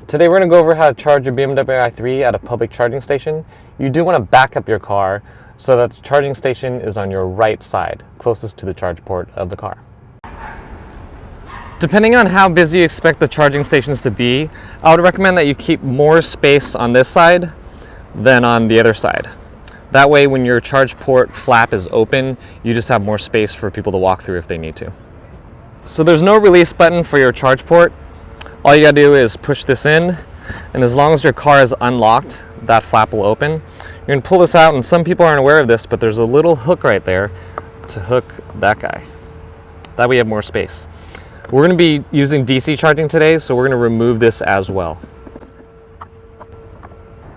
Today we're going to go over how to charge your BMW i3 at a public charging station. You do want to back up your car so that the charging station is on your right side, closest to the charge port of the car. Depending on how busy you expect the charging stations to be, I would recommend that you keep more space on this side than on the other side. That way when your charge port flap is open, you just have more space for people to walk through if they need to. So there's no release button for your charge port. All you gotta do is push this in, and as long as your car is unlocked, that flap will open. You're gonna pull this out, and some people aren't aware of this, but there's a little hook right there to hook that guy. That way you have more space. We're gonna be using DC charging today, so we're gonna remove this as well.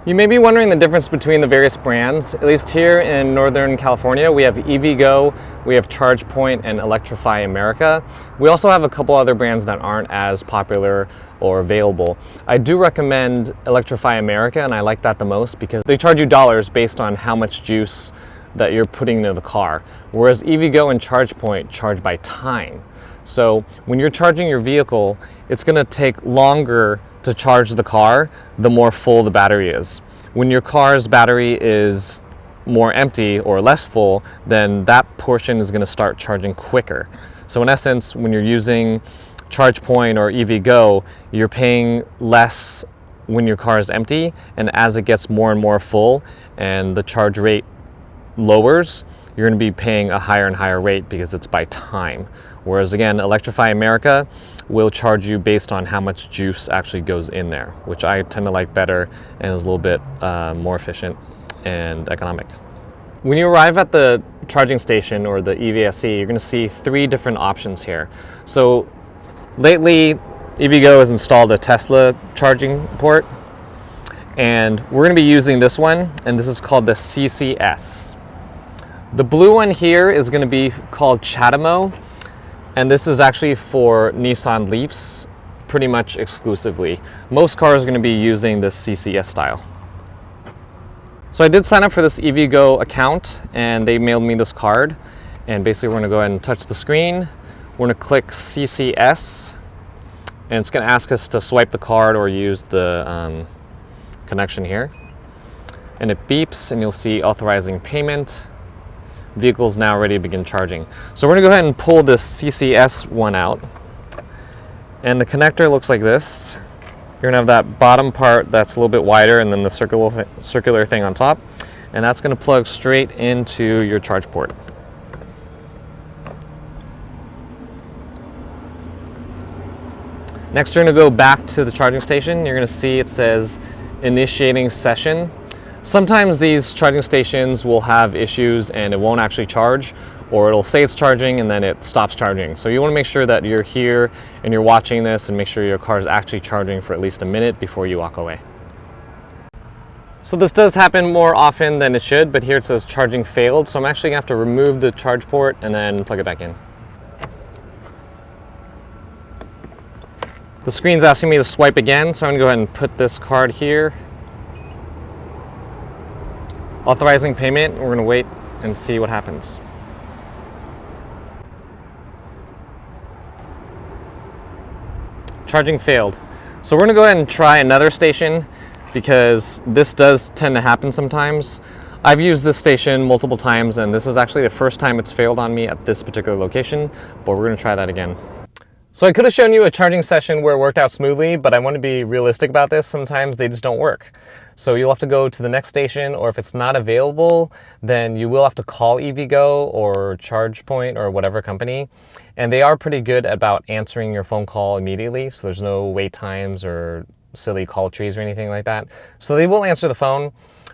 You may be wondering the difference between the various brands. At least here in Northern California, we have EVgo, we have ChargePoint, and Electrify America. We also have a couple other brands that aren't as popular or available. I do recommend Electrify America, and I like that the most because they charge you dollars based on how much juice that you're putting into the car. Whereas EVgo and ChargePoint charge by time. So when you're charging your vehicle, it's gonna take longer to charge the car the more full the battery is. When your car's battery is more empty or less full, then that portion is going to start charging quicker. So in essence, when you're using ChargePoint or EVgo, you're paying less when your car is empty, and as it gets more and more full and the charge rate lowers, you're going to be paying a higher and higher rate because it's by time. Whereas again, Electrify America will charge you based on how much juice actually goes in there, which I tend to like better and is a little bit more efficient and economic. When you arrive at the charging station or the EVSE, you're going to see three different options here. So lately, EVgo has installed a Tesla charging port, and we're going to be using this one, and this is called the CCS. The blue one here is going to be called CHAdeMO, and this is actually for Nissan Leafs pretty much exclusively. Most cars are going to be using this CCS style. So I did sign up for this EVgo account, and they mailed me this card, and basically we're going to go ahead and touch the screen. We're going to click CCS, and it's going to ask us to swipe the card or use the connection here, and it beeps and you'll see authorizing payment. Vehicle's now ready to begin charging. So we're going to go ahead and pull this CCS one out, and the connector looks like this. You're going to have that bottom part that's a little bit wider, and then the circular thing on top, and that's going to plug straight into your charge port. Next, you're going to go back to the charging station. You're going to see it says initiating session. Sometimes these charging stations will have issues and it won't actually charge, or it'll say it's charging and then it stops charging. So you want to make sure that you're here and you're watching this and make sure your car is actually charging for at least a minute before you walk away. So this does happen more often than it should, but here it says charging failed. So I'm actually going to have to remove the charge port and then plug it back in. The screen's asking me to swipe again, so I'm going to go ahead and put this card here. Authorizing payment, we're going to wait and see what happens. Charging failed. So we're going to go ahead and try another station because this does tend to happen sometimes. I've used this station multiple times, and this is actually the first time it's failed on me at this particular location, but we're going to try that again. So I could have shown you a charging session where it worked out smoothly, but I want to be realistic about this. Sometimes they just don't work. So you'll have to go to the next station, or if it's not available, then you will have to call EVgo or ChargePoint or whatever company. And they are pretty good about answering your phone call immediately, so there's no wait times or silly call trees or anything like that. So they will answer the phone,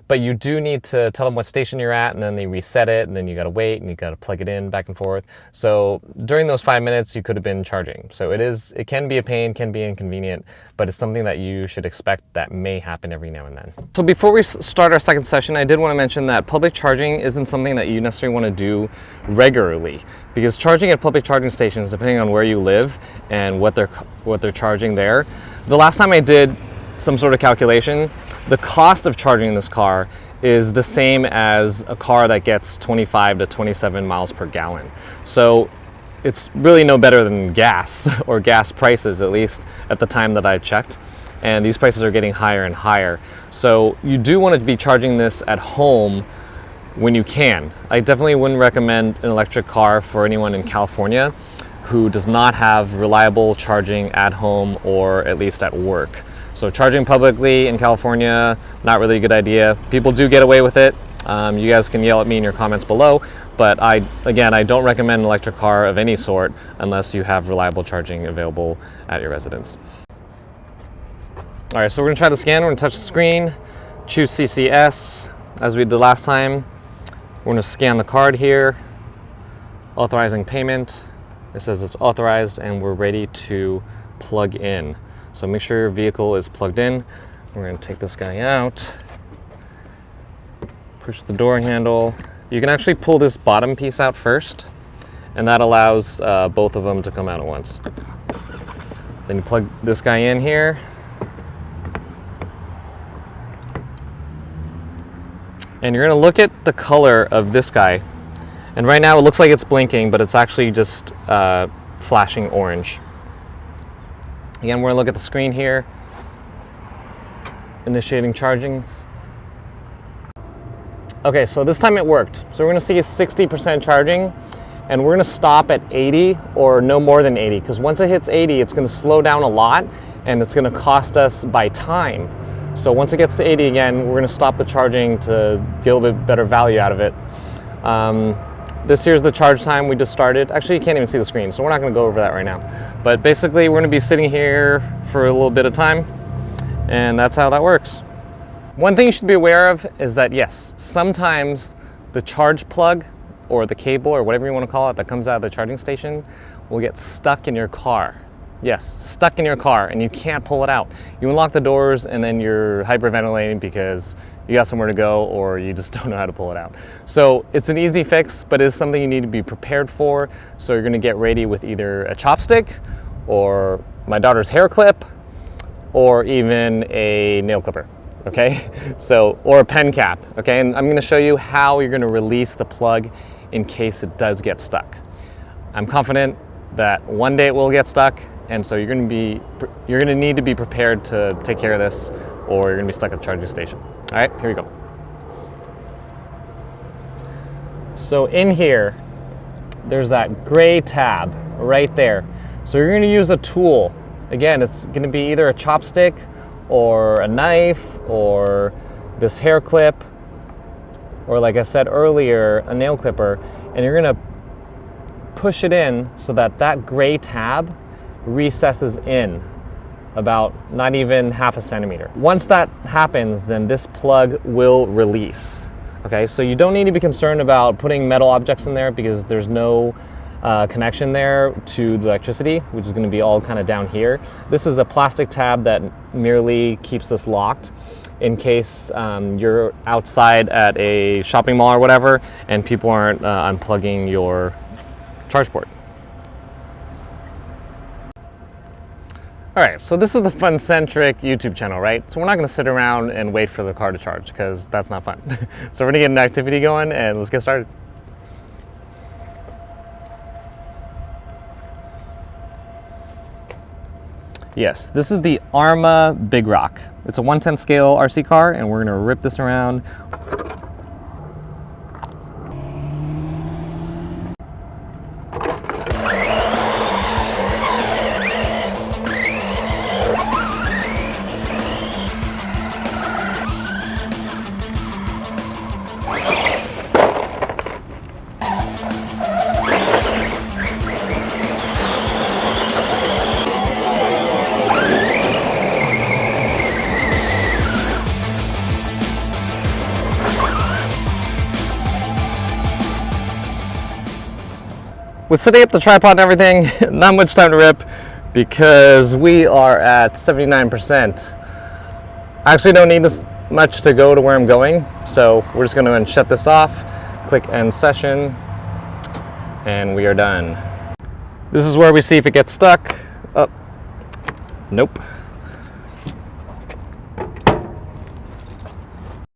but you do need to tell them what station you're at, and then they reset it, and then you got to wait and you got to plug it in back and forth. So during those 5 minutes, you could have been charging. So it can be a pain, can be inconvenient, but it's something that you should expect that may happen every now and then. So before we start our second session, I did want to mention that public charging isn't something that you necessarily want to do regularly, because charging at public charging stations, depending on where you live and what they're charging there, the last time I did some sort of calculation, the cost of charging this car is the same as a car that gets 25 to 27 miles per gallon. So it's really no better than gas or gas prices, at least at the time that I checked. And these prices are getting higher and higher. So you do want to be charging this at home when you can. I definitely wouldn't recommend an electric car for anyone in California who does not have reliable charging at home or at least at work. So charging publicly in California, not really a good idea. People do get away with it. You guys can yell at me in your comments below, but again, I don't recommend an electric car of any sort unless you have reliable charging available at your residence. All right, so we're gonna try the scan. We're gonna touch the screen, choose CCS, as we did last time. We're gonna scan the card here, authorizing payment. It says it's authorized and we're ready to plug in. So make sure your vehicle is plugged in. We're gonna take this guy out, push the door handle. You can actually pull this bottom piece out first, and that allows both of them to come out at once. Then you plug this guy in here. And you're gonna look at the color of this guy. And right now it looks like it's blinking, but it's actually just flashing orange. Again, we're gonna look at the screen here. Initiating charging. Okay, so this time it worked. So we're gonna see 60% charging, and we're gonna stop at 80 or no more than 80, because once it hits 80, it's gonna slow down a lot, and it's gonna cost us by time. So once it gets to 80 again, we're gonna stop the charging to get a little bit better value out of it. This here's the charge time we just started. Actually, you can't even see the screen, so we're not gonna go over that right now. But basically, we're gonna be sitting here for a little bit of time, and that's how that works. One thing you should be aware of is that, yes, sometimes the charge plug or the cable or whatever you wanna call it that comes out of the charging station will get stuck in your car. Yes, stuck in your car, and you can't pull it out. You unlock the doors and then you're hyperventilating because you got somewhere to go or you just don't know how to pull it out. So it's an easy fix, but it's something you need to be prepared for. So you're gonna get ready with either a chopstick or my daughter's hair clip or even a nail clipper, okay? So, or a pen cap, okay? And I'm gonna show you how you're gonna release the plug in case it does get stuck. I'm confident that one day it will get stuck, and so you're gonna need to be prepared to take care of this, or you're gonna be stuck at the charging station. All right, here we go. So in here, there's that gray tab right there. So you're gonna use a tool. Again, it's gonna be either a chopstick or a knife or this hair clip, or like I said earlier, a nail clipper, and you're gonna push it in so that that gray tab recesses in about not even half a centimeter. Once that happens, then this plug will release. Okay, so you don't need to be concerned about putting metal objects in there because there's no connection there to the electricity, which is going to be all kind of down here. This is a plastic tab that merely keeps this locked in case you're outside at a shopping mall or whatever and people aren't unplugging your charge port. All right, so this is the fun-centric YouTube channel, right? So we're not gonna sit around and wait for the car to charge because that's not fun. So we're gonna get an activity going and let's get started. Yes, this is the Arma Big Rock. It's a 1/10 scale RC car and we're gonna rip this around. With setting up the tripod and everything, not much time to rip because we are at 79%. I actually don't need this much to go to where I'm going, so we're just gonna shut this off, click end session, and we are done. This is where we see if it gets stuck. Oh, nope.